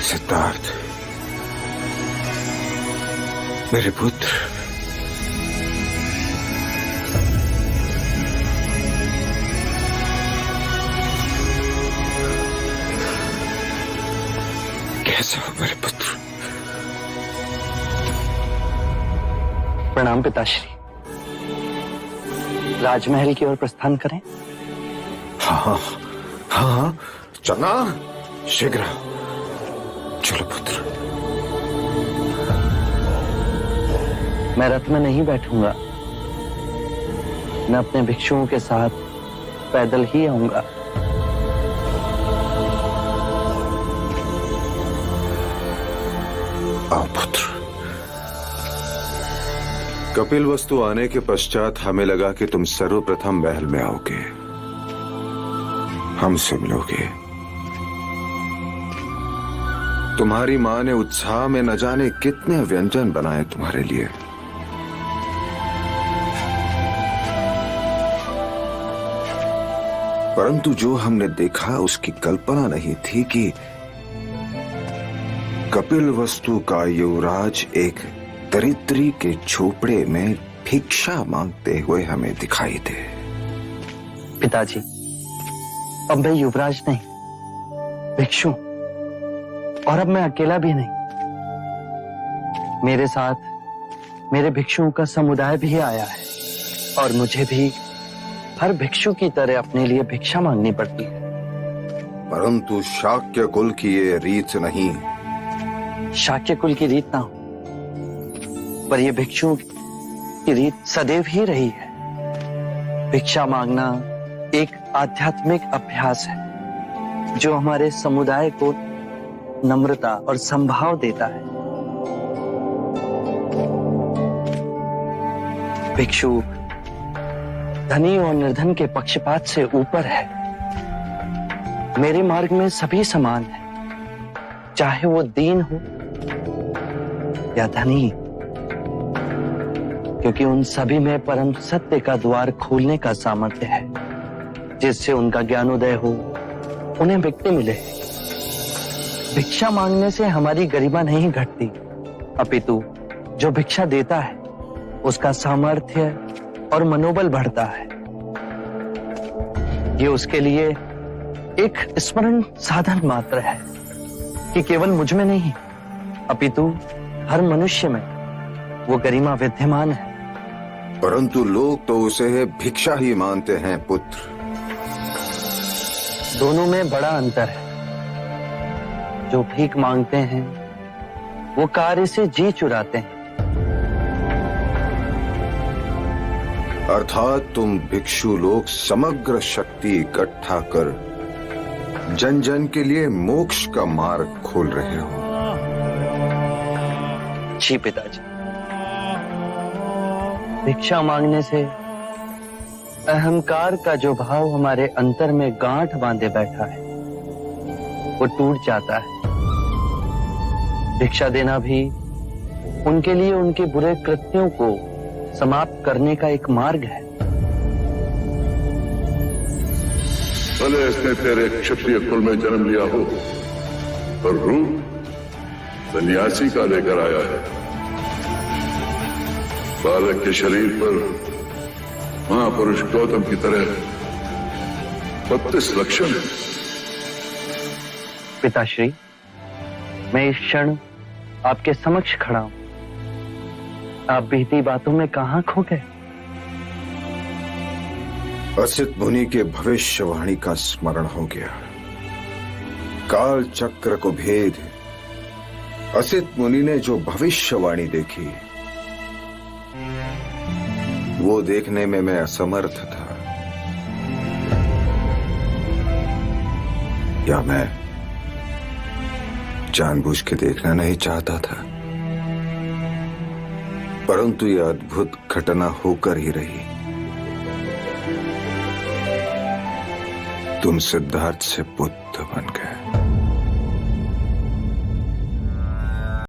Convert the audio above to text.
सिद्धार्थ, मेरे पुत्र, कैसे हो मेरे पुत्र? प्रणाम पिताश्री। राजमहल की ओर प्रस्थान करें? हाँ हाँ, चलना शीघ्र। चलो पुत्र। मैं रथ में नहीं बैठूंगा, मैं अपने भिक्षुओं के साथ पैदल ही आऊंगा। आओ पुत्र। कपिलवस्तु आने के पश्चात हमें लगा कि तुम सर्वप्रथम महल में आओगे, हमसे मिलोगे। तुम्हारी मां ने उत्साह में न जाने कितने व्यंजन बनाए तुम्हारे लिए। परंतु जो हमने देखा उसकी कल्पना नहीं थी कि कपिलवस्तु का युवराज एक दरिद्री के झोपड़े में भिक्षा मांगते हुए हमें दिखाई दे। पिताजी, अब मैं युवराज नहीं, भिक्षु, और अब मैं अकेला भी नहीं। मेरे साथ मेरे भिक्षुओं का समुदाय भी आया है और मुझे भी हर भिक्षु की तरह अपने लिए भिक्षा मांगनी पड़ती है। परंतु शाक्य कुल की ये रीत नहीं। शाक्य कुल की रीत ना हो, पर यह भिक्षुओं की रीत सदैव ही रही है। भिक्षा मांगना एक आध्यात्मिक अभ्यास है जो हमारे समुदाय को नम्रता और संभाव देता है। भिक्षु धनी और निर्धन के पक्षपात से ऊपर है। मेरे मार्ग में सभी समान है, चाहे वो दीन हो या धनी, क्योंकि उन सभी में परम सत्य का द्वार खोलने का सामर्थ्य है, जिससे उनका ज्ञानोदय हो, उन्हें मुक्ति मिले। भिक्षा मांगने से हमारी गरिमा नहीं घटती, अपितु जो भिक्षा देता है उसका सामर्थ्य और मनोबल बढ़ता है। ये उसके लिए एक स्मरण साधन मात्र है कि केवल मुझ में नहीं, अपितु हर मनुष्य में वो गरिमा विद्यमान है। परंतु लोग तो उसे भिक्षा ही मानते हैं पुत्र। दोनों में बड़ा अंतर है। जो भीख मांगते हैं वो कार्य से जी चुराते हैं। अर्थात तुम भिक्षु लोग समग्र शक्ति इकट्ठा कर जन जन के लिए मोक्ष का मार्ग खोल रहे हो। जी पिताजी, भिक्षा मांगने से अहंकार का जो भाव हमारे अंतर में गांठ बांधे बैठा है वो टूट जाता है। भिक्षा देना भी उनके लिए उनके बुरे कृत्यों को समाप्त करने का एक मार्ग है। भले इसने तेरे क्षत्रिय कुल में जन्म लिया हो, पर रूप सन्यासी का लेकर आया है। बालक के शरीर पर महापुरुष गौतम की तरह 32 लक्षण है। पिताश्री, मैं इस क्षण आपके समक्ष खड़ा हूं। आप बीती बातों में कहां खो गए? असित मुनि के भविष्यवाणी का स्मरण हो गया। काल चक्र को भेद असित मुनि ने जो भविष्यवाणी देखी वो देखने में मैं असमर्थ था, या मैं जानबूझ के देखना नहीं चाहता था। परंतु यह अद्भुत घटना होकर ही रही। तुम सिद्धार्थ से पुत्र बन